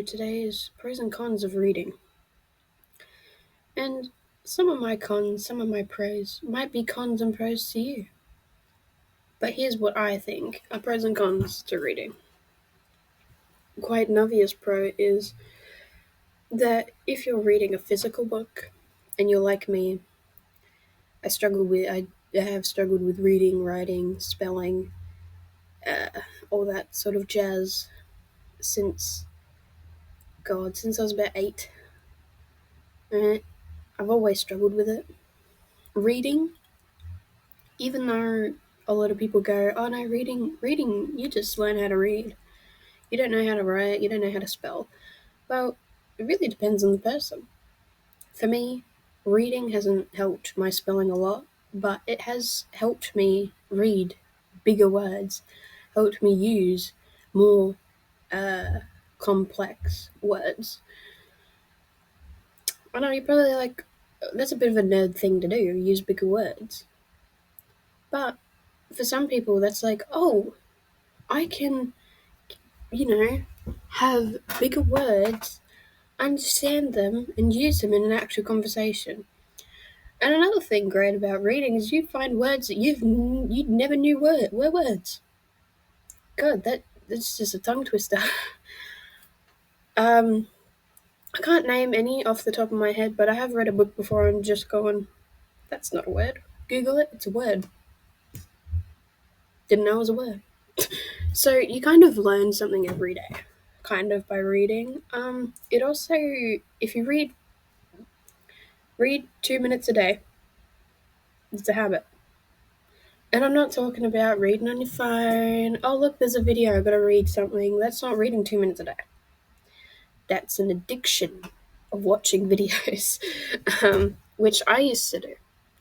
today is pros and cons of reading. And some of my cons, some of my pros might be cons and pros to you. But here's what I think are pros and cons to reading. Quite an obvious pro is that if you're reading a physical book and you're like me, I have struggled with reading, writing, spelling, all that sort of jazz since since I was about 8. I've always struggled with it. Reading, even though a lot of people go, oh no, reading, you just learn how to read. You don't know how to write, you don't know how to spell. Well, it really depends on the person. For me, reading hasn't helped my spelling a lot, but it has helped me read bigger words, helped me use more complex words. I know you're probably like, that's a bit of a nerd thing to do, use bigger words. But for some people, that's like, oh, I can, have bigger words, understand them, and use them in an actual conversation. And another thing great about reading is you find words that you never knew were words. God, that's just a tongue twister. I can't name any off the top of my head, but I have read a book before and just gone, that's not a word. Google it, it's a word. Didn't know it was a word. So you kind of learn something every day, kind of by reading. It also, if you read 2 minutes a day. It's a habit. And I'm not talking about reading on your phone. Oh, look, there's a video. I've got to read something. That's not reading 2 minutes a day. That's an addiction of watching videos, which I used to do.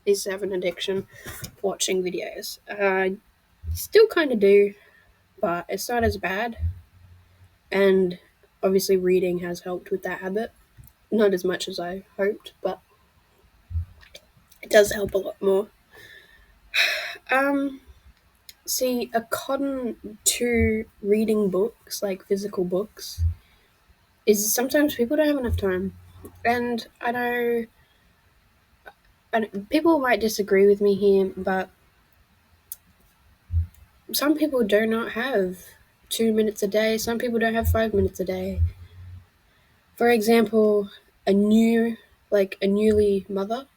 I used to have an addiction watching videos. Still kind of do, but it's not as bad. And obviously, reading has helped with that habit. Not as much as I hoped, but it does help a lot more. See, a con to reading books, like physical books, is sometimes people don't have enough time. And I know people might disagree with me here, but some people do not have 2 minutes a day. Some people don't have 5 minutes a day. For example, a newly mother,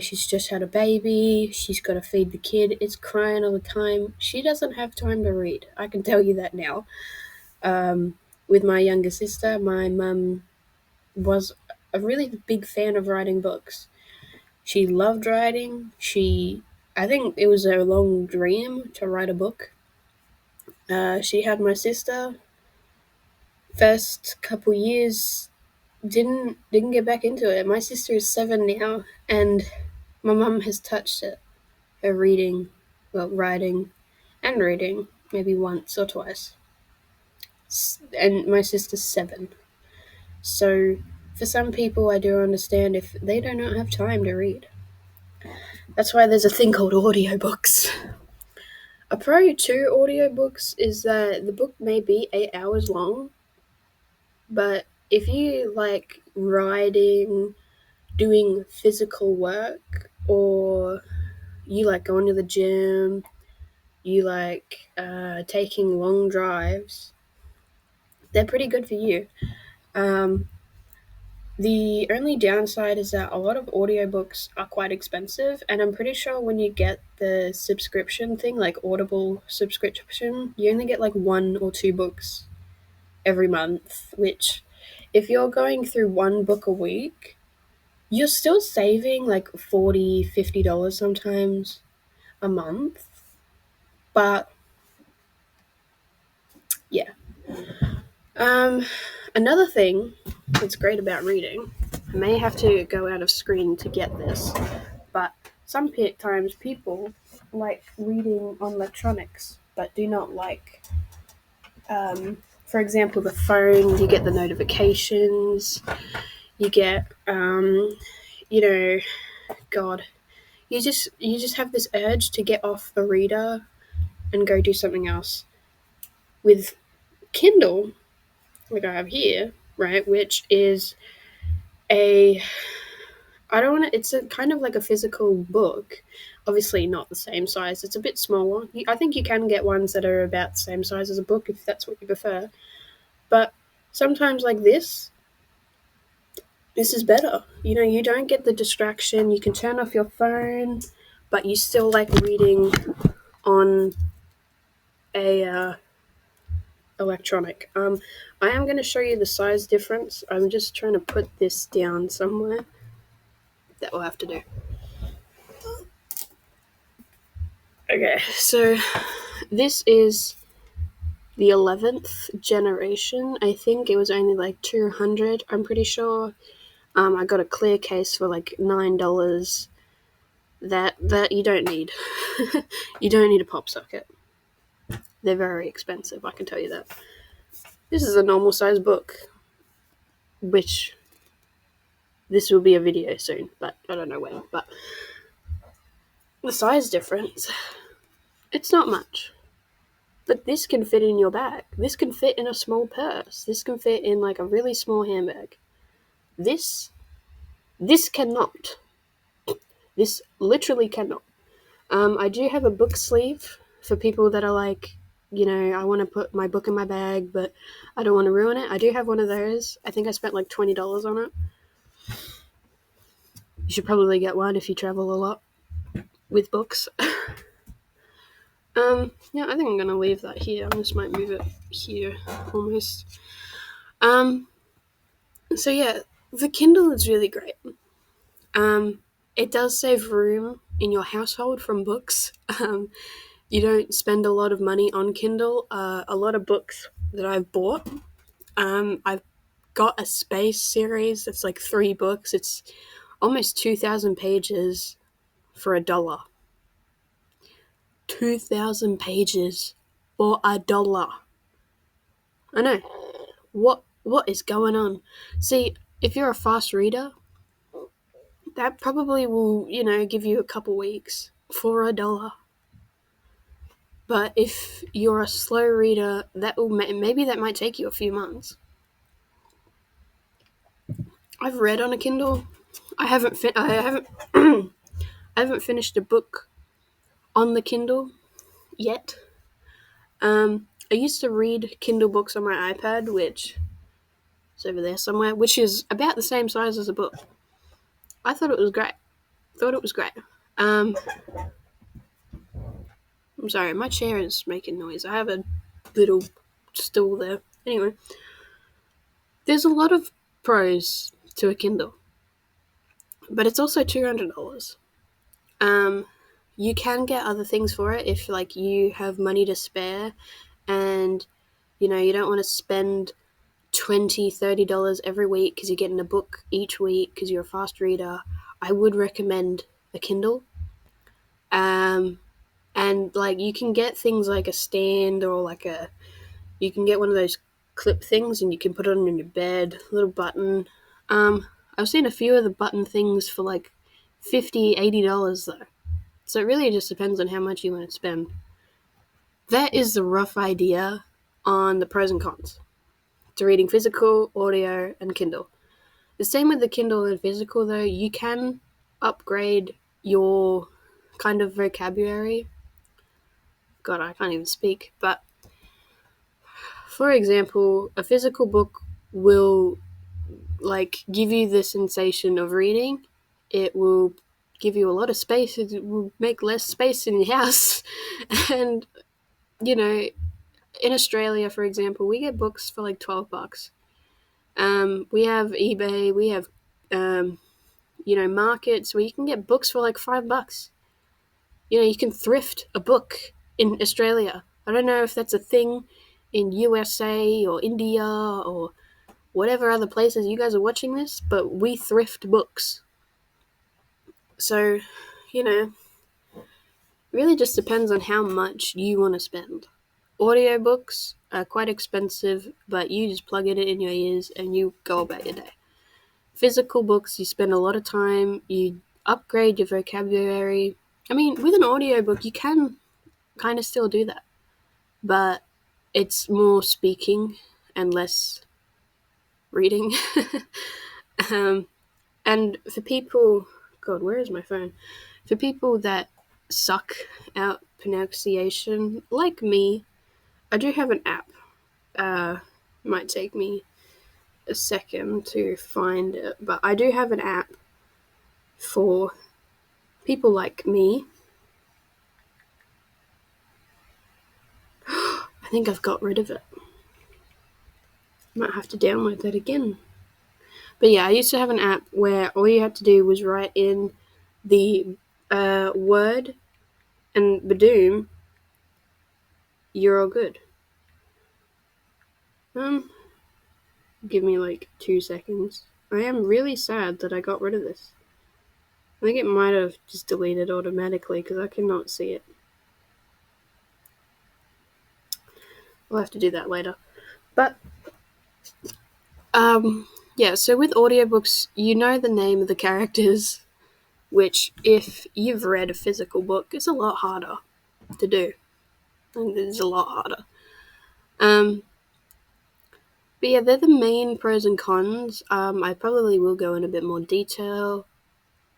she's just had a baby, she's got to feed the kid, it's crying all the time. She doesn't have time to read. I can tell you that now. With my younger sister, my mum was a really big fan of writing books. She loved writing. I think it was her long dream to write a book. She had my sister. First couple years, didn't get back into it. My sister is 7 now, and my mum has touched it. Her writing and reading, maybe once or twice. And my sister's 7. So for some people, I do understand if they do not have time to read. That's why there's a thing called audiobooks. A pro to audiobooks is that the book may be 8 hours long, but if you like writing, doing physical work, or you like going to the gym, you like taking long drives, they're pretty good for you. The only downside is that a lot of audiobooks are quite expensive, and I'm pretty sure when you get the subscription thing, like Audible subscription, you only get like 1 or 2 books every month, which if you're going through 1 book a week, you're still saving like $40, $50 sometimes a month. But yeah. Another thing that's great about reading, I may have to go out of screen to get this, but sometimes people like reading on electronics, but do not like, for example, the phone. You get the notifications, you get, God, you just have this urge to get off the reader and go do something else. With Kindle, like I have here, right? Which is a I don't want to. It's a kind of like a physical book. Obviously, not the same size. It's a bit smaller. I think you can get ones that are about the same size as a book if that's what you prefer. But sometimes, like this is better. You know, you don't get the distraction. You can turn off your phone, but you still like reading on a electronic. I am going to show you the size difference. I'm just trying to put this down somewhere. That will have to do. Okay, so this is the 11th generation. I think it was only like 200, I'm pretty sure. I got a clear case for like $9. That you don't need. You don't need a pop socket. They're very expensive, I can tell you that. This is a normal size book, which this will be a video soon, but I don't know when. But the size difference, it's not much. But this can fit in your bag. This can fit in a small purse. This can fit in like a really small handbag. This cannot. This literally cannot. I do have a book sleeve for people that are like, you know, I want to put my book in my bag, but I don't want to ruin it. I do have one of those. I think I spent like $20 on it. You should probably get one if you travel a lot with books. Yeah, I think I'm gonna leave that here. I just might move it here almost. So yeah, the Kindle is really great. It does save room in your household from books. You don't spend a lot of money on Kindle. A lot of books that I've bought, I've got a space series that's like 3 books. It's almost 2,000 pages for $1. 2,000 pages for $1. I know. What is going on? See, if you're a fast reader, that probably will, you know, give you a couple weeks for $1. But if you're a slow reader, that will maybe that might take you a few months. I've read on a Kindle. I haven't I haven't finished a book on the Kindle yet. I used to read Kindle books on my iPad, which is over there somewhere, which is about the same size as a book. I thought it was great. Um, I'm sorry, my chair is making noise. I have a little stool there. Anyway, there's a lot of pros to a Kindle, but it's also $200. You can get other things for it if like you have money to spare, and you know you don't want to spend $20-$30 every week because you're getting a book each week because you're a fast reader. I would recommend a Kindle. And like you can get things like a stand or like you can get one of those clip things and you can put it on your bed, little button. I've seen a few of the button things for like $50-$80 though. So it really just depends on how much you want to spend. That is the rough idea on the pros and cons to reading physical, audio, and Kindle. The same with the Kindle and physical though, you can upgrade your kind of vocabulary. God, I can't even speak. But for example, a physical book will like give you the sensation of reading. It will give you a lot of space. It will make less space in your house. And you know, in Australia, for example, we get books for like $12. We have eBay. We have markets where you can get books for like $5. You can thrift a book in Australia. I don't know if that's a thing in USA or India or whatever other places you guys are watching this, but we thrift books. So, really just depends on how much you want to spend. Audiobooks are quite expensive, but you just plug it in your ears and you go about your day. Physical books, you spend a lot of time, you upgrade your vocabulary. I mean, with an audiobook, you can kind of still do that, but it's more speaking and less reading. And for people, God, where is my phone? For people that suck out pronunciation, like me, I do have an app. Might take me a second to find it, but I do have an app for people like me. I think I've got rid of it. Might have to download that again. But yeah, I used to have an app where all you had to do was write in the word and Badoom, you're all good. Give me like 2 seconds. I am really sad that I got rid of this. I think it might have just deleted automatically because I cannot see it. We'll have to do that later. But yeah, so with audiobooks, you know the name of the characters, which if you've read a physical book, it's a lot harder to do. It's a lot harder. But yeah, they're the main pros and cons. I probably will go in a bit more detail.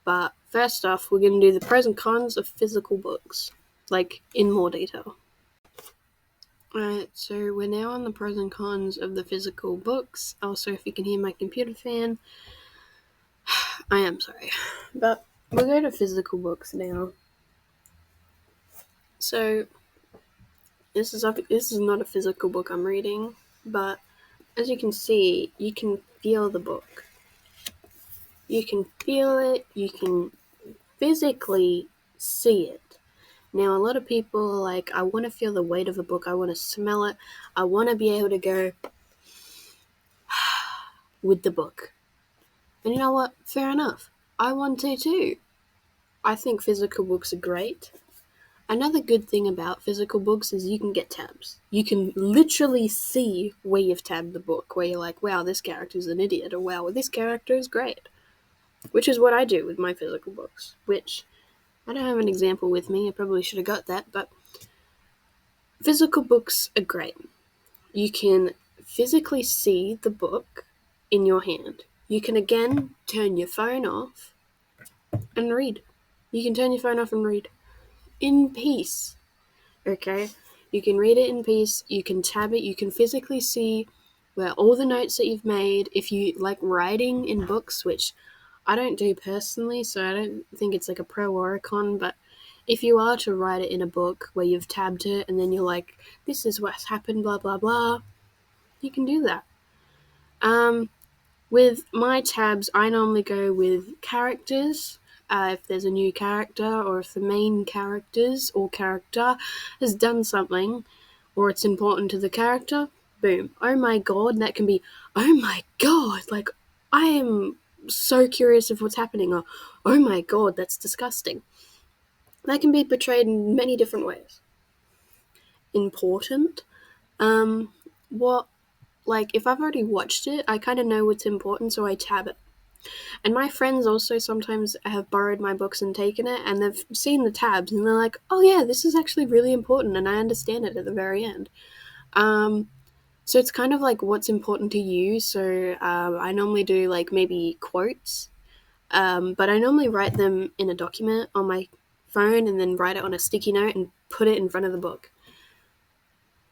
But first off, we're going to do the pros and cons of physical books, like in more detail. Alright, so we're now on the pros and cons of the physical books. Also, if you can hear my computer fan, I am sorry. But we'll go to physical books now. So, this is not a physical book I'm reading, but as you can see, you can feel the book. You can feel it, you can physically see it. Now, a lot of people are like, I want to feel the weight of a book, I want to smell it, I want to be able to go with the book. And you know what? Fair enough. I want to too. I think physical books are great. Another good thing about physical books is you can get tabs. You can literally see where you've tabbed the book, where you're like, wow, this character's an idiot, or wow, this character is great. Which is what I do with my physical books, which I don't have an example with me. I probably should have got that, but physical books are great. You can physically see the book in your hand. You can again turn your phone off and read. You can turn your phone off and read in peace. Okay? You can read it in peace. You can tab it. You can physically see where all the notes that you've made. If you like writing in books, which I don't do personally, so I don't think it's like a pro or a con, but if you are to write it in a book where you've tabbed it and then you're like, this is what's happened, blah, blah, blah, you can do that. With my tabs, I normally go with characters. If there's a new character, or if the main characters or character has done something, or it's important to the character, boom. Oh my god, that can be, oh my god, like, I am so curious of what's happening, or oh my god, that's disgusting. That can be portrayed in many different ways. Important. If I've already watched it, I kind of know what's important, so I tab it. And my friends also sometimes have borrowed my books and taken it, and they've seen the tabs, and they're like, oh yeah, this is actually really important, and I understand it at the very end. So it's kind of like what's important to you. So I normally do like maybe quotes, but I normally write them in a document on my phone and then write it on a sticky note and put it in front of the book.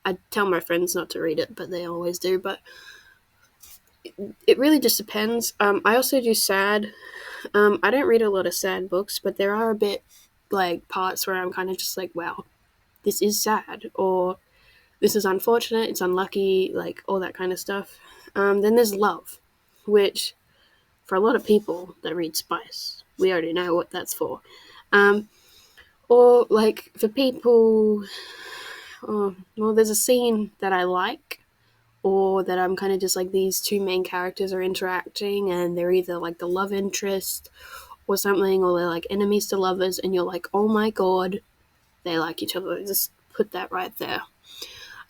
I tell my friends not to read it, but they always do. But it really just depends. I also do sad. I don't read a lot of sad books, but there are a bit like parts where I'm kind of just like, wow, this is sad, or this is unfortunate, it's unlucky, like all that kind of stuff. Then there's love, which for a lot of people that read Spice, we already know what that's for. Or like for people, there's a scene that I like, or that I'm kind of just like, these two main characters are interacting and they're either like the love interest or something, or they're like enemies to lovers, and you're like, oh my god, they like each other. Just put that right there.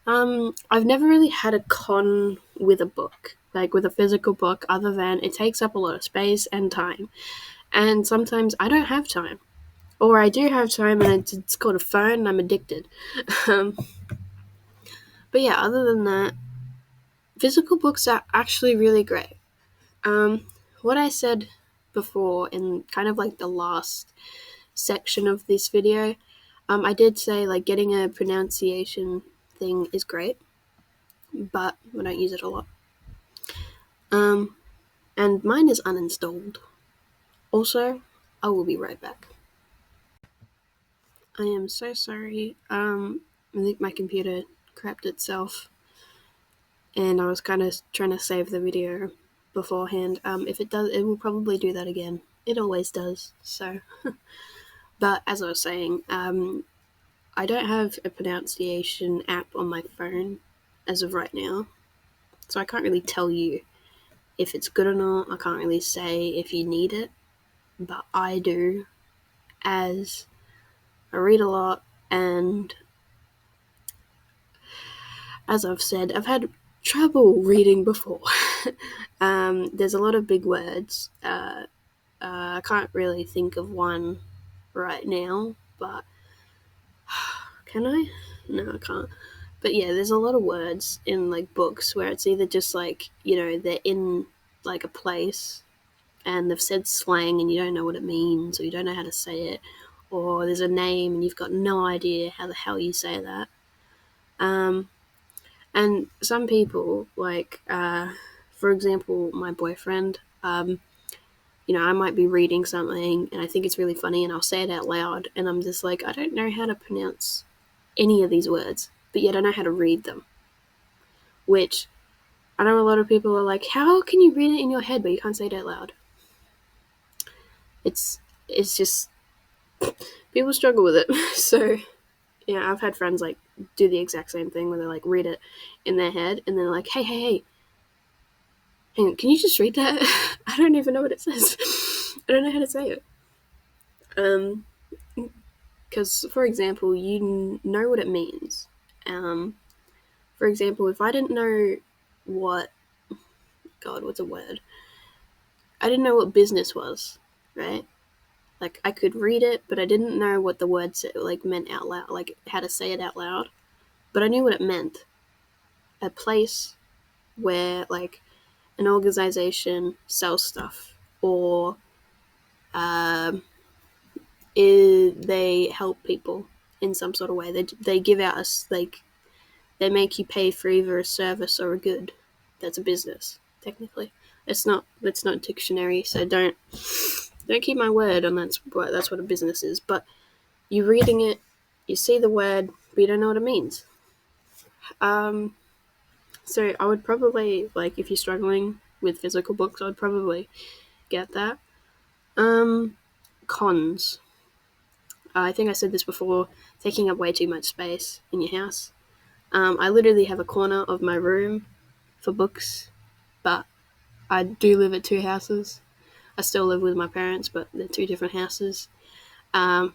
I've never really had a con with a book, like with a physical book, other than it takes up a lot of space and time. And sometimes I don't have time. Or I do have time and it's called a phone and I'm addicted. But yeah, other than that, physical books are actually really great. What I said before in kind of like the last section of this video, I did say like getting a pronunciation thing is great, but I don't use it a lot. And mine is uninstalled. Also, I will be right back. I am so sorry. I think my computer crapped itself, and I was kind of trying to save the video beforehand. If it does, it will probably do that again. It always does. So, but as I was saying, I don't have a pronunciation app on my phone as of right now, so I can't really tell you if it's good or not. I can't really say if you need it, but I do, as I read a lot, and as I've said, I've had trouble reading before. There's a lot of big words. I can't really think of one right now, but can I? No, I can't. But yeah, there's a lot of words in like books where it's either just like, they're in like a place and they've said slang and you don't know what it means or you don't know how to say it, or there's a name and you've got no idea how the hell you say that. And some people, like, for example, my boyfriend, I might be reading something and I think it's really funny and I'll say it out loud and I'm just like, I don't know how to pronounce any of these words, but yet I know how to read them. Which I know a lot of people are like, how can you read it in your head but you can't say it out loud? It's just, people struggle with it. So, yeah, I've had friends like do the exact same thing where they like read it in their head and they're like, hey, hang on, can you just read that? I don't even know what it says. I don't know how to say it. Because, for example, you know what it means. For example, if I didn't know what's a word? I didn't know what business was, right? Like, I could read it, but I didn't know what the word like meant out loud, like how to say it out loud. But I knew what it meant. A place where, like, an organization sells stuff, or they help people in some sort of way. They give out us, like, they make you pay for either a service or a good. That's a business, technically. It's not dictionary, so don't keep my word on that's what a business is. But you're reading it, you see the word, but you don't know what it means. So I would probably, like, if you're struggling with physical books, I'd probably get that. Cons. I think I said this before, taking up way too much space in your house. I literally have a corner of my room for books, but I do live at two houses. I still live with my parents, but they're two different houses. And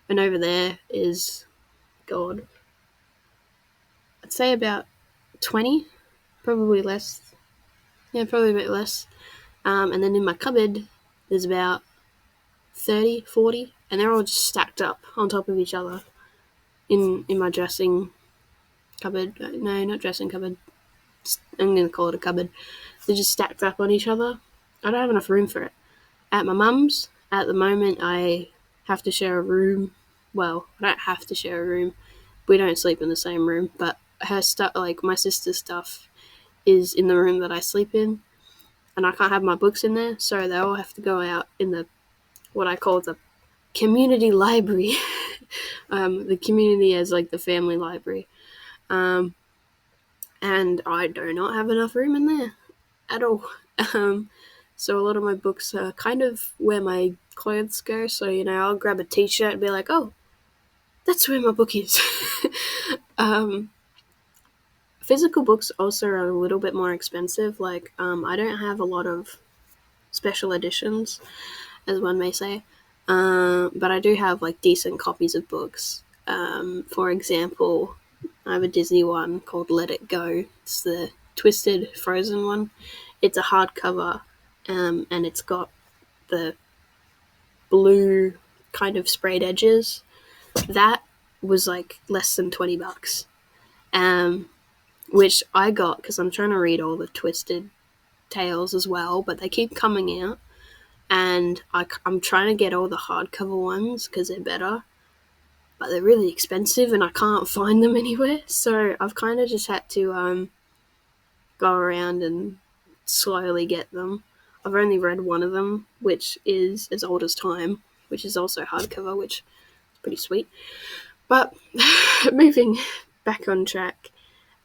over there is, God, I'd say about 20, probably less. Yeah, probably a bit less. And then in my cupboard, there's about 30, 40, and they're all just stacked up on top of each other in my dressing cupboard. No, not dressing cupboard. I'm going to call it a cupboard. They're just stacked up on each other. I don't have enough room for it. At my mum's, at the moment, I have to share a room. Well, I don't have to share a room. We don't sleep in the same room, but her stuff, like my sister's stuff, is in the room that I sleep in, and I can't have my books in there, so they all have to go out in the, what I call the community library. The community as like the family library. And I do not have enough room in there at all. So a lot of my books are kind of where my clothes go. So, I'll grab a t-shirt and be like, oh, that's where my book is. Physical books also are a little bit more expensive. Like, I don't have a lot of special editions, as one may say. But I do have like decent copies of books. For example, I have a Disney one called Let It Go. It's the twisted frozen one. It's a hardcover, and it's got the blue kind of sprayed edges. That was like less than $20. which I got because I'm trying to read all the Twisted Tales as well, but they keep coming out, and I'm trying to get all the hardcover ones because they're better, but they're really expensive and I can't find them anywhere. So I've kind of just had to go around and slowly get them. I've only read one of them, which is As Old as Time, which is also hardcover, which is pretty sweet. But moving back on track,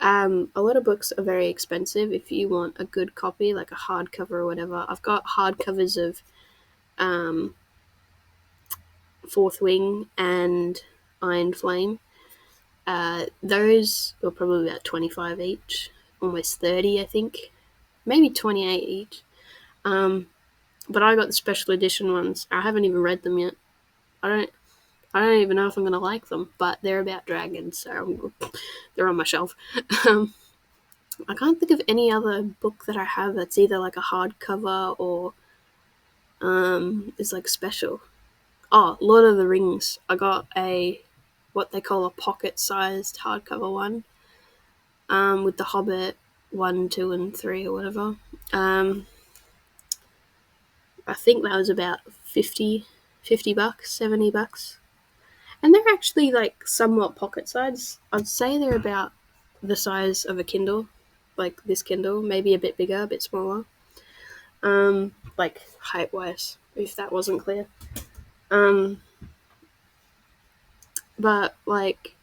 a lot of books are very expensive if you want a good copy, like a hardcover or whatever. I've got hardcovers of um, Fourth Wing and Iron Flame. Those were probably about 25 each, almost 30, I think, maybe 28 each. But I got the special edition ones. I haven't even read them yet. I don't. I don't even know if I'm gonna like them, but they're about dragons, so they're on my shelf. Um, I can't think of any other book that I have that's either like a hardcover or is like special. Oh, Lord of the Rings. I got a what they call a pocket-sized hardcover one. With the Hobbit 1, 2, and 3 or whatever. Um, I think that was about 50 bucks, $70. And they're actually like somewhat pocket sized. I'd say they're about the size of a Kindle, like this Kindle, maybe a bit bigger, a bit smaller. Like height wise, if that wasn't clear. Um, but like,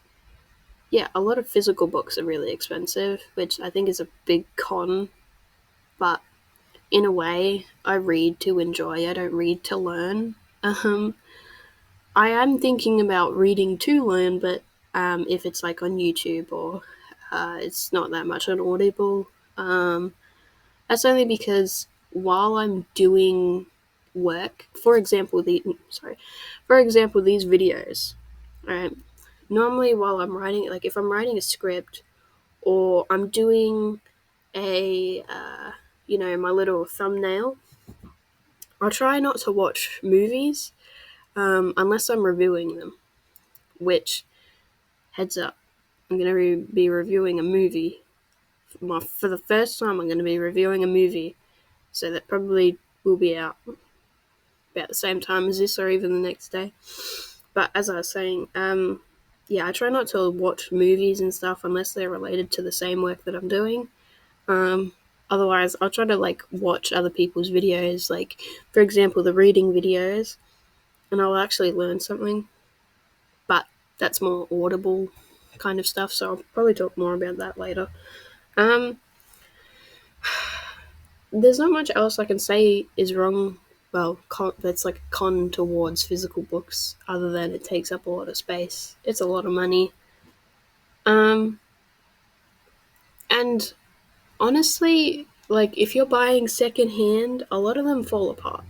yeah, a lot of physical books are really expensive, which I think is a big con. But in a way, I read to enjoy. I don't read to learn. Um, I am thinking about reading to learn, but if it's like on YouTube or it's not that much on Audible, that's only because while I'm doing work, for example, these videos, right? Normally, while I'm writing, like if I'm writing a script or I'm doing a, my little thumbnail, I'll try not to watch movies unless I'm reviewing them, which, heads up, I'm going to be reviewing a movie. For the first time, I'm going to be reviewing a movie, so that probably will be out about the same time as this or even the next day. But as I was saying, yeah, I try not to watch movies and stuff unless they're related to the same work that I'm doing. Otherwise, I'll try to like watch other people's videos, like for example, the reading videos, and I'll actually learn something. But that's more audible kind of stuff, so I'll probably talk more about that later. Um, there's not much else I can say is wrong. Well, that's like a con towards physical books, other than it takes up a lot of space. It's a lot of money. Um, and honestly, like if you're buying secondhand, a lot of them fall apart.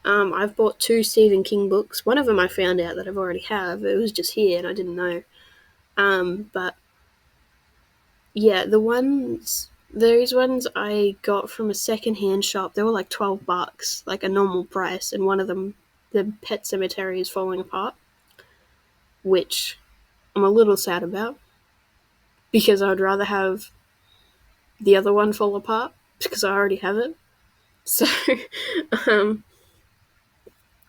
I've bought 2 Stephen King books. One of them I found out that I've already have. It was just here and I didn't know. But yeah, those ones I got from a secondhand shop. They were like $12, like a normal price, and one of them, the Pet Cemetery, is falling apart, which I'm a little sad about because I'd rather have the other one fall apart because I already have it. So, um,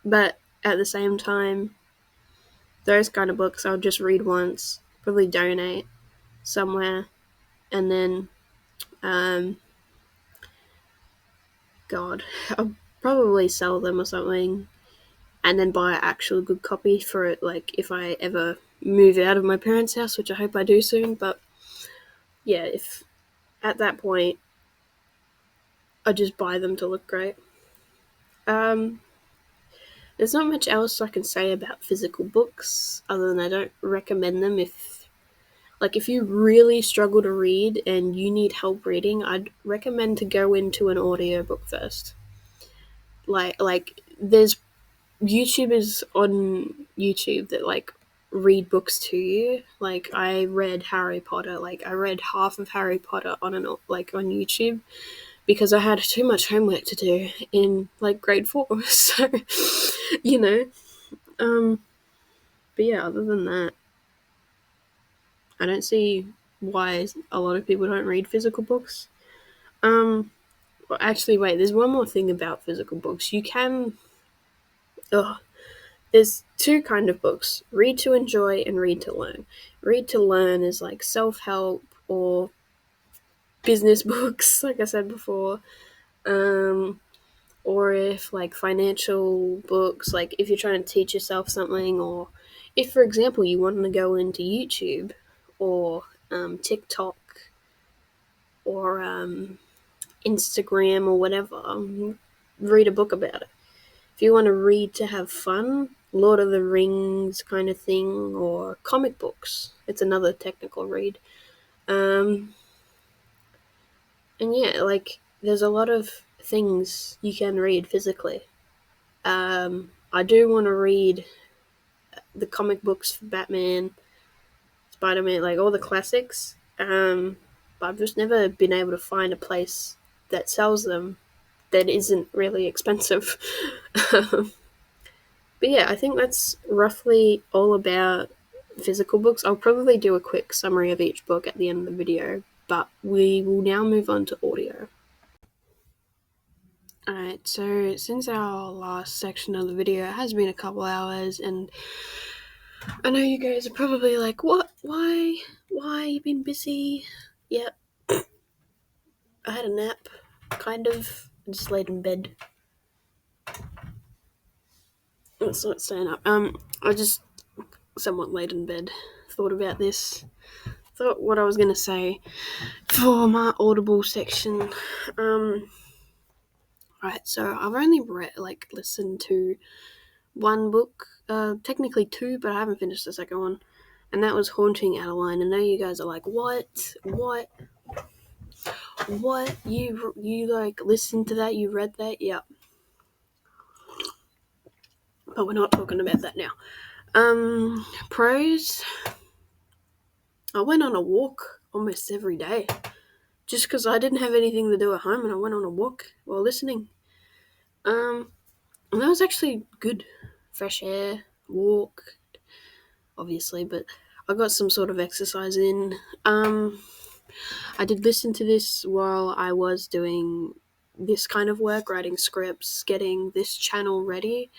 but at the same time, those kind of books I'll just read once, probably donate somewhere, and then, um, God, I'll probably sell them or something, and then buy an actual good copy for it, like if I ever move out of my parents' house, which I hope I do soon. But yeah, if at that point I just buy them to look great. Um, there's not much else I can say about physical books other than I don't recommend them if you really struggle to read and you need help reading. I'd recommend to go into an audiobook first. Like there's YouTubers on YouTube that like read books to you. Like I read Harry Potter. Like I read half of Harry Potter on on YouTube because I had too much homework to do in like grade 4. So, you know. Um, but yeah, other than that, I don't see why a lot of people don't read physical books. Well, actually, wait, there's one more thing about physical books. You can. Ugh, there's two kind of books: read to enjoy and read to learn. Read to learn is like self-help or business books, like I said before. Um, or if like financial books, like if you're trying to teach yourself something, or if, for example, you want to go into YouTube or TikTok or Instagram or whatever, read a book about it. If you want to read to have fun, Lord of the Rings kind of thing, or comic books, it's another technical read. And yeah, like there's a lot of things you can read physically. I do want to read the comic books for Batman, Spider-Man, like all the classics. But I've just never been able to find a place that sells them that isn't really expensive. But yeah, I think that's roughly all about physical books. I'll probably do a quick summary of each book at the end of the video, but we will now move on to audio. Alright, so since our last section of the video, it has been a couple hours, and I know you guys are probably like, what? Why? Why? You been busy? Yep. I had a nap, kind of. I just laid in bed. It's not staying up. I just somewhat laid in bed. Thought about this. Thought what I was gonna say for my Audible section. Right. So I've only listened to one book, technically two, but I haven't finished the second one, and that was Haunting Adeline. I know you guys are like, what? You like listened to that? You read that? Yeah. But we're not talking about that now. Pros. I went on a walk almost every day, just because I didn't have anything to do at home, and I went on a walk while listening. And that was actually good. Fresh air, walk, obviously, but I got some sort of exercise in. I did listen to this while I was doing this kind of work, writing scripts, getting this channel ready.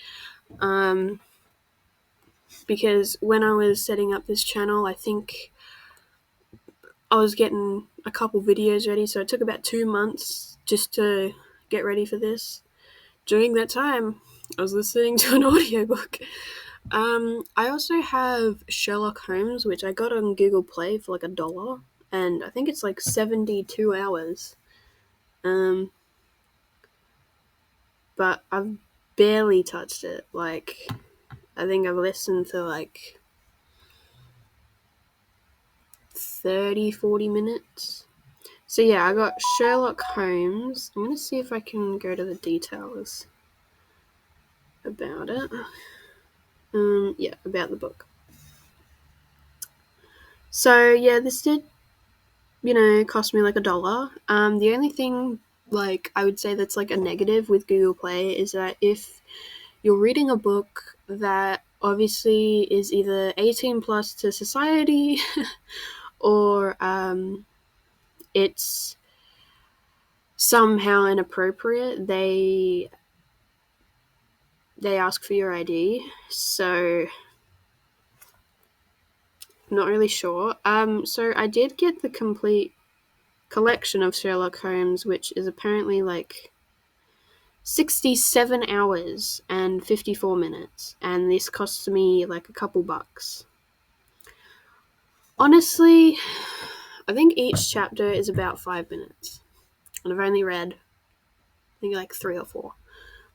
Because when I was setting up this channel, I think I was getting a couple videos ready, so it took about 2 months just to get ready for this. During that time, I was listening to an audiobook. I also have Sherlock Holmes, which I got on Google Play for like $1, and I think it's like 72 hours. But I've barely touched it. Like, I think I've listened to like 30-40 minutes. So yeah, I got Sherlock Holmes. I'm gonna see if I can go to the details about it. Yeah, about the book. So yeah, this did, cost me like $1. The only thing, like, I would say that's like a negative with Google Play is that if you're reading a book that obviously is either 18 plus to society or it's somehow inappropriate, they ask for your ID. So not really sure. So I did get the complete collection of Sherlock Holmes, which is apparently like 67 hours and 54 minutes, and this cost me like a couple bucks. Honestly, I think each chapter is about 5 minutes, and I've only read, I think, like 3 or 4.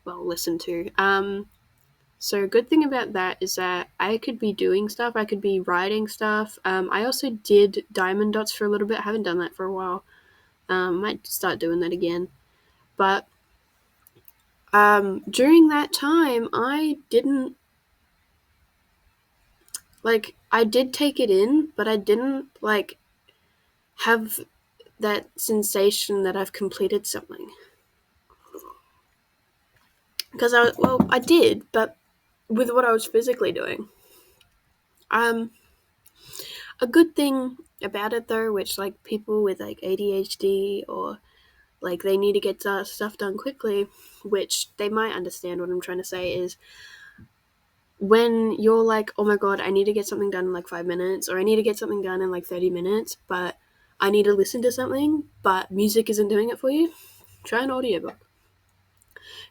Well, listened to. So a good thing about that is that I could be doing stuff. I could be writing stuff. I also did diamond dots for a little bit. I haven't done that for a while. Might start doing that again. But during that time, I didn't, like, I did take it in, but I didn't, like, have that sensation that I've completed something. Because I did, but with what I was physically doing. A good thing about it though, which like people with like ADHD or like they need to get stuff done quickly, which they might understand what I'm trying to say, is when you're like, oh my god, I need to get something done in like 5 minutes, or I need to get something done in like 30 minutes, but I need to listen to something, but music isn't doing it for you, try an audiobook.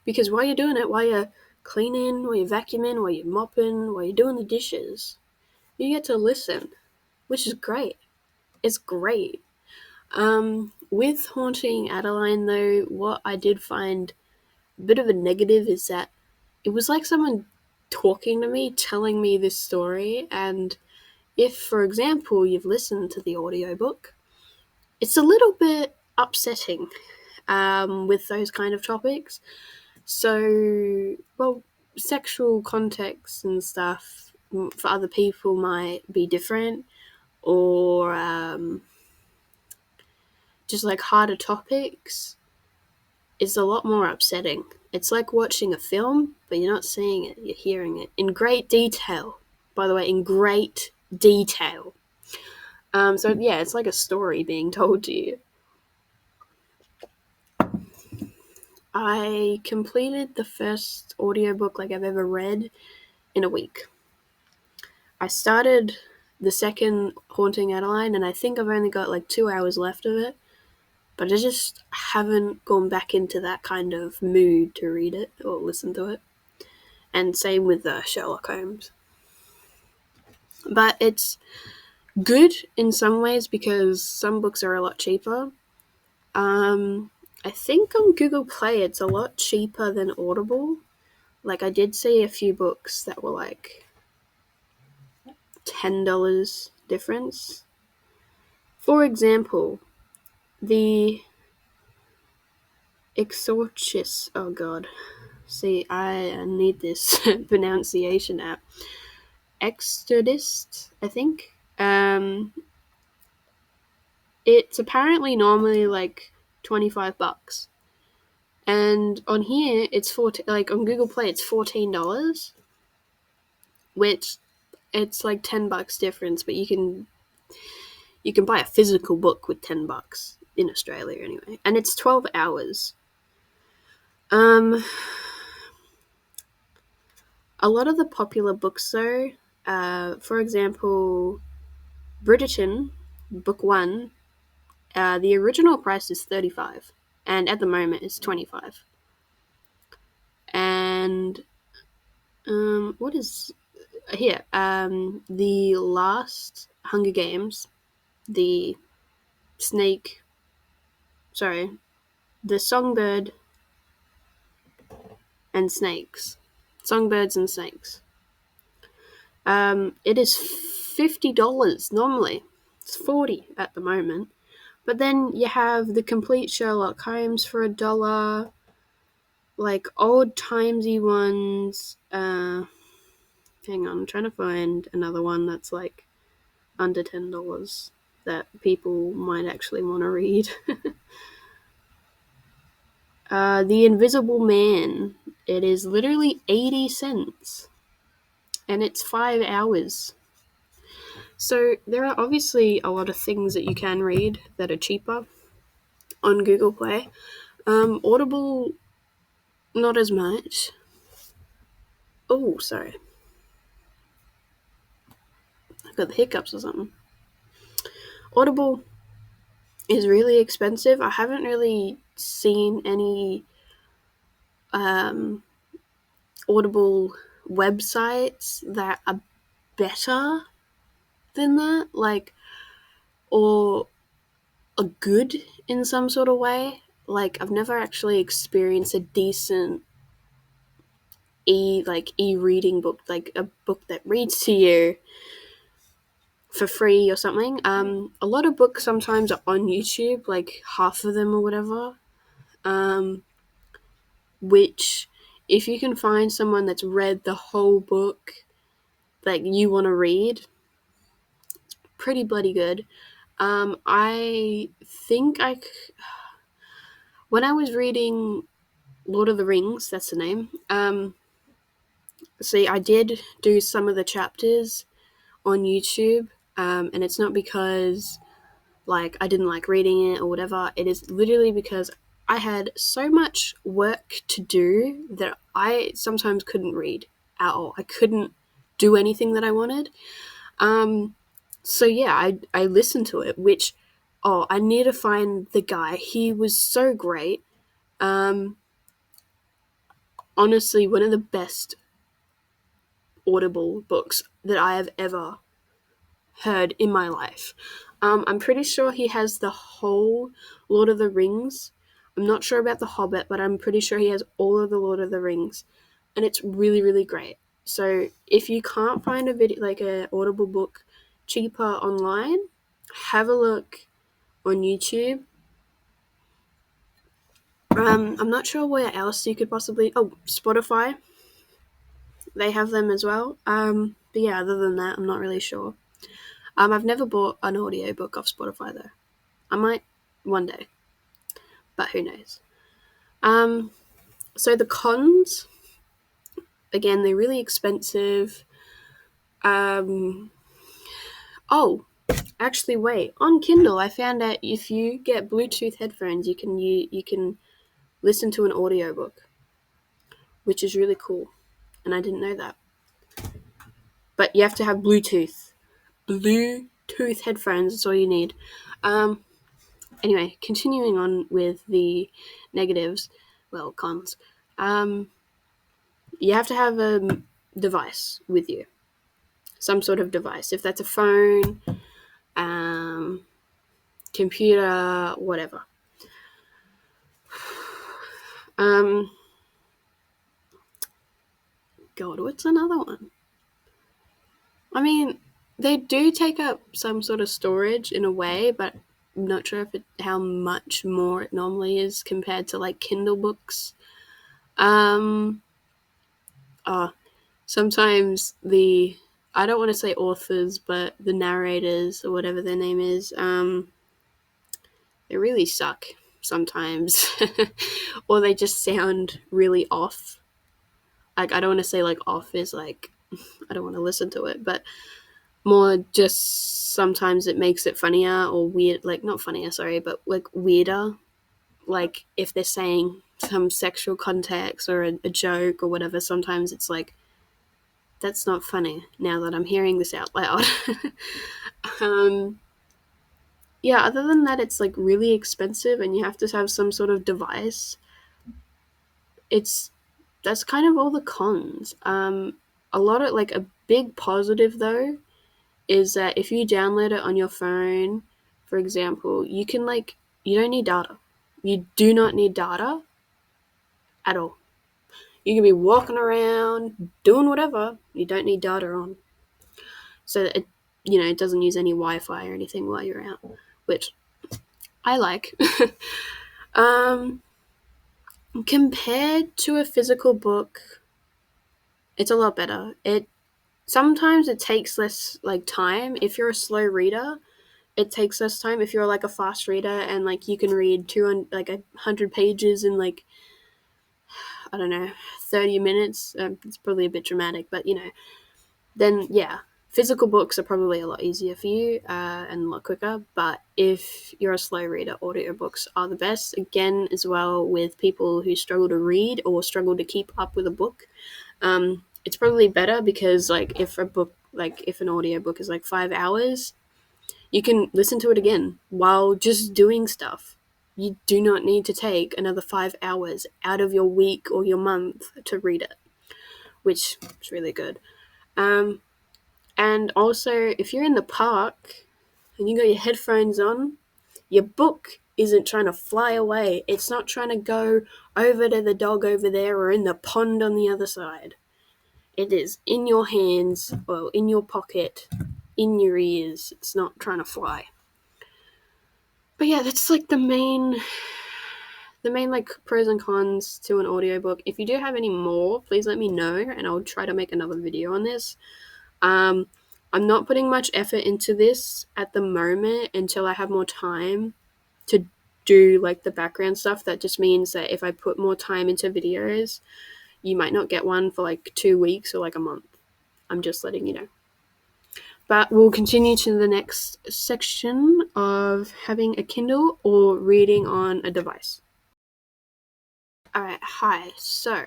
Because while you're doing it, while you're cleaning, while you're vacuuming, while you're mopping, while you're doing the dishes, you get to listen, which is great. It's great. With Haunting Adeline, though, what I did find a bit of a negative is that it was like someone talking to me, telling me this story, and if, for example, you've listened to the audiobook, it's a little bit upsetting with those kind of topics. So, well, sexual context and stuff for other people might be different, or just like harder topics is a lot more upsetting. It's like watching a film, but you're not seeing it, you're hearing it in great detail. By the way, in great detail. So yeah, it's like a story being told to you. I completed the first audiobook like I've ever read in a week. I started the second Haunting Adeline, and I think I've only got like 2 hours left of it, but I just haven't gone back into that kind of mood to read it or listen to it. And same with Sherlock Holmes. But it's good in some ways because some books are a lot cheaper. I think on Google Play it's a lot cheaper than Audible. Like I did see a few books that were like $10 difference. For example, the Exorcist. Oh god. See, I need this pronunciation app. Exorcist, I think. It's apparently normally like $25, and on here it's 14. Like on Google Play, it's $14, which it's like $10 difference. But you can buy a physical book with $10 in Australia anyway, and it's 12 hours. A lot of the popular books though, for example, Bridgerton, book one, the original price is $35, and at the moment it's $25. And what is here? The last Hunger Games, the snake. Sorry, the songbird and snakes, songbirds and snakes. It is $50 normally. It's $40 at the moment. But then you have the complete Sherlock Holmes for $1, like old timesy ones. Hang on, I'm trying to find another one that's like under $10 that people might actually want to read. The Invisible Man. It is literally 80 cents. And it's 5 hours. So there are obviously a lot of things that you can read that are cheaper on Google Play. Audible, not as much. Oh, sorry. I got the hiccups or something. Audible is really expensive. I haven't really seen any Audible websites that are better than that, like, or are good in some sort of way. Like, I've never actually experienced a decent e-reading book, like a book that reads to you for free or something. A lot of books sometimes are on YouTube, like half of them or whatever. Which, if you can find someone that's read the whole book that you want to read, it's pretty bloody good. I think when I was reading Lord of the Rings, that's the name. See, I did do some of the chapters on YouTube, And it's not because like I didn't like reading it or whatever. It is literally because I had so much work to do that I sometimes couldn't read at all. I couldn't do anything that I wanted. So yeah, I listened to it, which I need to find the guy. He was so great. Honestly, one of the best Audible books that I have ever heard in my life. I'm pretty sure he has the whole Lord of the Rings. I'm not sure about the Hobbit, but I'm pretty sure he has all of the Lord of the Rings, and it's really, really great. So if you can't find a video like a Audible book cheaper online, have a look on YouTube. I'm not sure where else you could possibly. Oh, Spotify. They have them as well. But yeah, other than that, I'm not really sure. I've never bought an audiobook off Spotify though. I might one day, but who knows. So the cons, again, they're really expensive. Oh, actually, wait. On Kindle, I found out if you get Bluetooth headphones, you can listen to an audiobook, which is really cool, and I didn't know that. But you have to have Bluetooth headphones. That's all you need. Anyway, continuing on with the negatives, well, cons. You have to have a device with you, some sort of device. If that's a phone, computer, whatever. God, what's another one? I mean, they do take up some sort of storage in a way, but I'm not sure how much more it normally is compared to like Kindle books. Sometimes I don't want to say authors, but the narrators or whatever their name is, they really suck sometimes, or they just sound really off. Like I don't want to say like off is like I don't want to listen to it, but more just sometimes it makes it funnier or weird, like not funnier, sorry, but like weirder. Like if they're saying some sexual context or a joke or whatever, sometimes it's like that's not funny now that I'm hearing this out loud. Yeah, other than that, it's like really expensive and you have to have some sort of device. That's kind of all the cons. A lot of like a big positive though is that if you download it on your phone, for example, you can like you don't need data. You do not need data at all. You can be walking around doing whatever. You don't need data on. So that it doesn't use any Wi-Fi or anything while you're out, which I like. um, Compared to a physical book, it's a lot better. Sometimes it takes less like time. If you're a slow reader, it takes less time. If you're like a fast reader and like you can read 100 pages in like I don't know 30 minutes, it's probably a bit dramatic, but then yeah, physical books are probably a lot easier for you and a lot quicker. But if you're a slow reader, audiobooks are the best. Again, as well with people who struggle to read or struggle to keep up with a book, it's probably better because like if an audiobook is like 5 hours, you can listen to it again while just doing stuff. You do not need to take another 5 hours out of your week or your month to read it, which is really good. And also, if you're in the park and you got your headphones on, your book isn't trying to fly away. It's not trying to go over to the dog over there or in the pond on the other side. It is in your hands or in your pocket, in your ears. It's not trying to fly. But yeah, that's like the main like pros and cons to an audiobook. If you do have any more, please let me know and I'll try to make another video on this. I'm not putting much effort into this at the moment until I have more time to do like the background stuff. That just means that if I put more time into videos, you might not get one for like 2 weeks or like a month. I'm just letting you know. But we'll continue to the next section of having a Kindle or reading on a device. Alright, hi. So,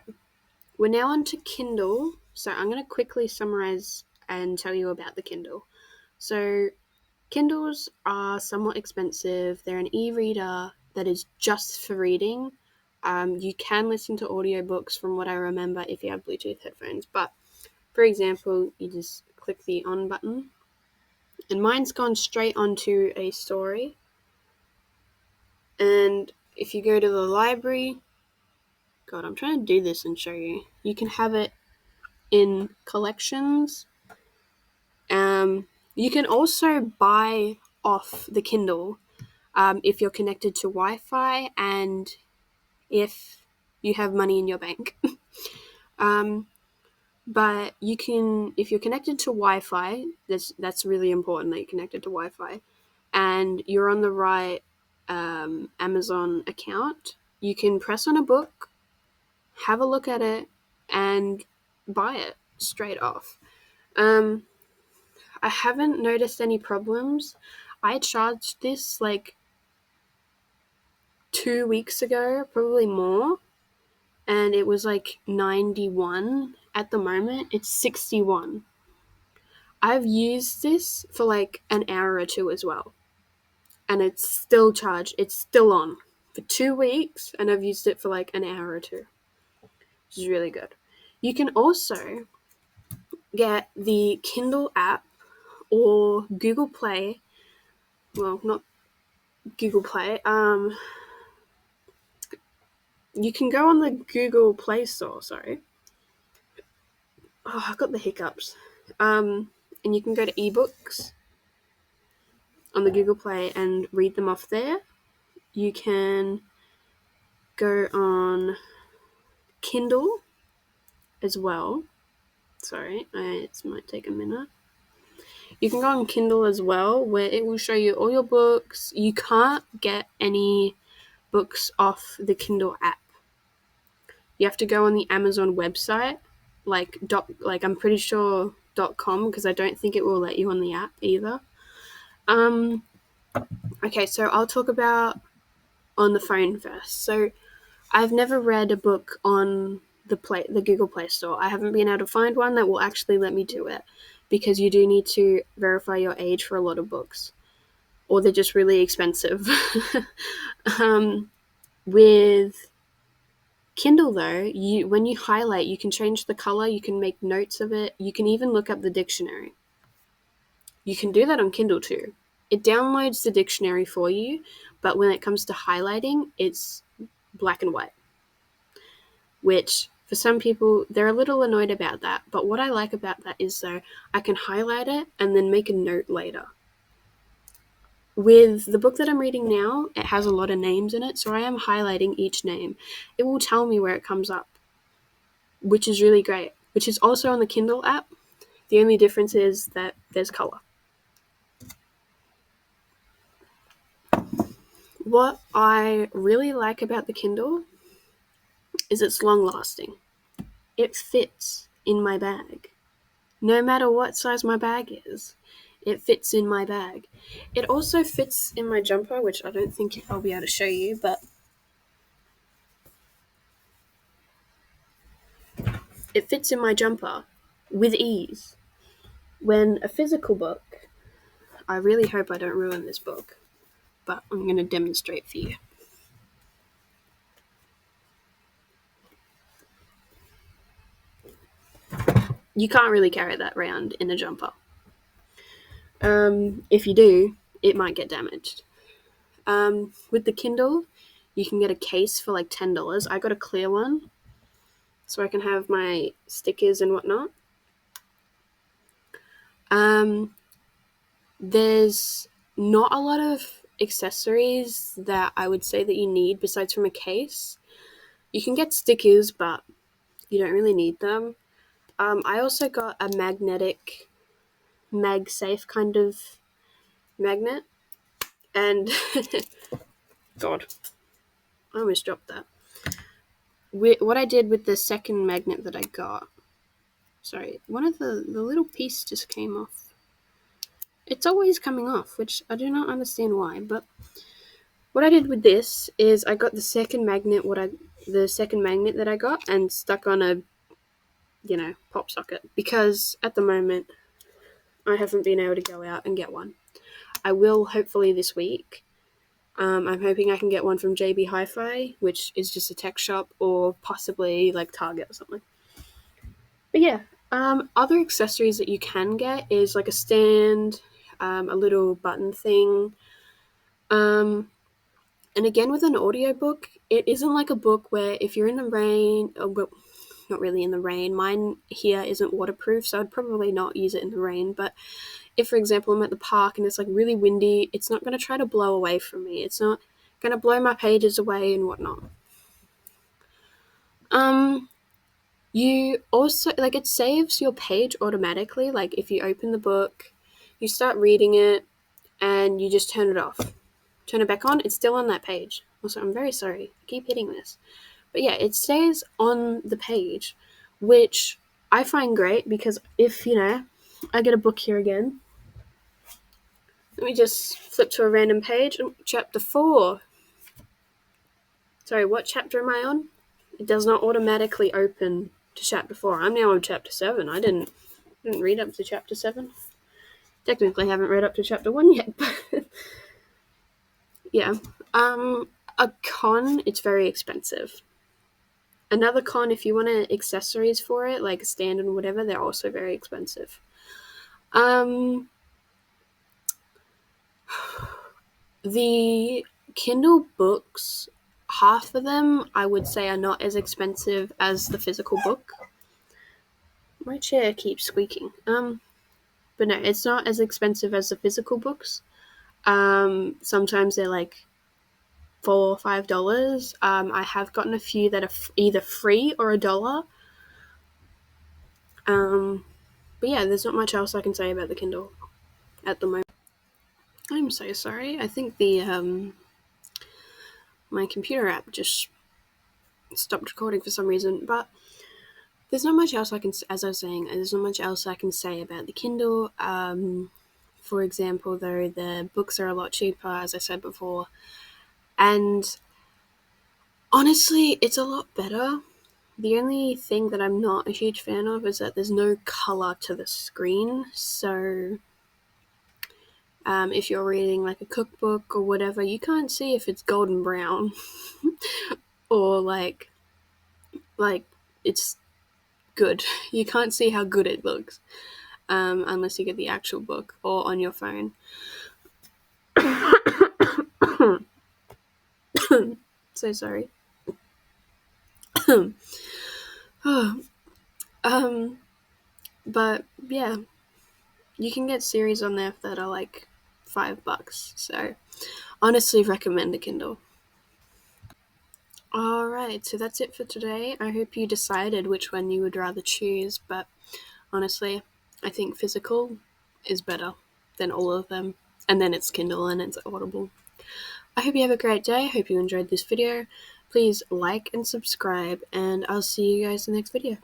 we're now on to Kindle. So, I'm going to quickly summarize and tell you about the Kindle. So, Kindles are somewhat expensive. They're an e-reader that is just for reading. You can listen to audiobooks from what I remember if you have Bluetooth headphones. But, for example, you just click the on button. And mine's gone straight onto a story. And if you go to the library, God, I'm trying to do this and show you. You can have it in collections. You can also buy off the Kindle if you're connected to Wi-Fi and if you have money in your bank. But you can, if you're connected to Wi-Fi, that's really important that you're connected to Wi-Fi, and you're on the right Amazon account, you can press on a book, have a look at it, and buy it straight off. I haven't noticed any problems. I charged this like 2 weeks ago, probably more, and it was like 91. At the moment, it's 61. I've used this for like an hour or two as well, and it's still charged. It's still on for 2 weeks, and I've used it for like an hour or two, which is really good. You can also get the Kindle app or Google Play. Well, not Google Play. You can go on the Google Play Store. Sorry. Oh, I got the hiccups. And you can go to ebooks on the Google Play and read them off there. You can go on Kindle as well. Sorry, it might take a minute. You can go on Kindle as well, where it will show you all your books. You can't get any books off the Kindle app. You have to go on the Amazon website, like I'm pretty sure .com, because I don't think it will let you on the app either. Okay, so I'll talk about on the phone first. So I've never read a book on the Google Play Store. I haven't been able to find one that will actually let me do it, because you do need to verify your age for a lot of books, or they're just really expensive. With Kindle though, when you highlight, you can change the color, you can make notes of it, you can even look up the dictionary. You can do that on Kindle too. It downloads the dictionary for you, but when it comes to highlighting, it's black and white, which for some people, they're a little annoyed about that. But what I like about that is, though, I can highlight it and then make a note later. With the book that I'm reading now, it has a lot of names in it, so I am highlighting each name. It will tell me where it comes up, which is really great, which is also on the Kindle app. The only difference is that there's color. What I really like about the Kindle is it's long-lasting. It fits in my bag. No matter what size my bag is, it fits in my bag. It also fits in my jumper, which I don't think I'll be able to show you, but it fits in my jumper with ease. When a physical book, I really hope I don't ruin this book, but I'm going to demonstrate for you. You can't really carry that around in a jumper. If you do, it might get damaged. With the Kindle, you can get a case for like $10. I got a clear one, so I can have my stickers and whatnot. There's not a lot of accessories that I would say that you need besides from a case. You can get stickers, but you don't really need them. I also got a magnetic, MagSafe kind of magnet, and God, I almost dropped that. What I did with the second magnet that I got, sorry, one of the little piece just came off. It's always coming off, which I do not understand why, but what I did with this is I got the second magnet that I got and stuck on a, pop socket, because at the moment I haven't been able to go out and get one. I will hopefully this week. I'm hoping I can get one from JB Hi-Fi, which is just a tech shop, or possibly like Target or something. But yeah, other accessories that you can get is like a stand, a little button thing. And again, with an audiobook, it isn't like a book where if you're in the rain, well, not really in the rain, mine here isn't waterproof, so I'd probably not use it in the rain, but if, for example, I'm at the park and it's like really windy, it's not going to try to blow away from me. It's not going to blow my pages away and whatnot. You also, like, it saves your page automatically. Like, if you open the book, you start reading it, and you just turn it off. Turn it back on, it's still on that page. Also, I'm very sorry, I keep hitting this. But yeah, it stays on the page, which I find great, because if, I get a book here again, let me just flip to a random page. Chapter 4. Sorry, what chapter am I on? It does not automatically open to chapter 4. I'm now on chapter 7. I didn't read up to chapter 7. Technically, I haven't read up to chapter 1 yet, but yeah. A con, it's very expensive. Another con, if you want accessories for it, like a stand and whatever, they're also very expensive. The Kindle books, half of them I would say are not as expensive as the physical book. My chair keeps squeaking. But no, it's not as expensive as the physical books. Sometimes they're like $4 or $5. I have gotten a few that are either free or $1. But yeah, there's not much else I can say about the Kindle at the moment. I'm so sorry. I think the my computer app just stopped recording for some reason, but there's not much else as I was saying, there's not much else I can say about the Kindle. For example, though, the books are a lot cheaper, as I said before, and honestly, it's a lot better. The only thing that I'm not a huge fan of is that there's no color to the screen, so if you're reading like a cookbook or whatever, you can't see if it's golden brown or like it's good. You can't see how good it looks unless you get the actual book or on your phone. So sorry. But yeah, you can get series on there that are like $5. So honestly, recommend the Kindle. Alright, so that's it for today. I hope you decided which one you would rather choose, but honestly, I think physical is better than all of them. And then it's Kindle and it's Audible. I hope you have a great day. I hope you enjoyed this video. Please like and subscribe, and I'll see you guys in the next video.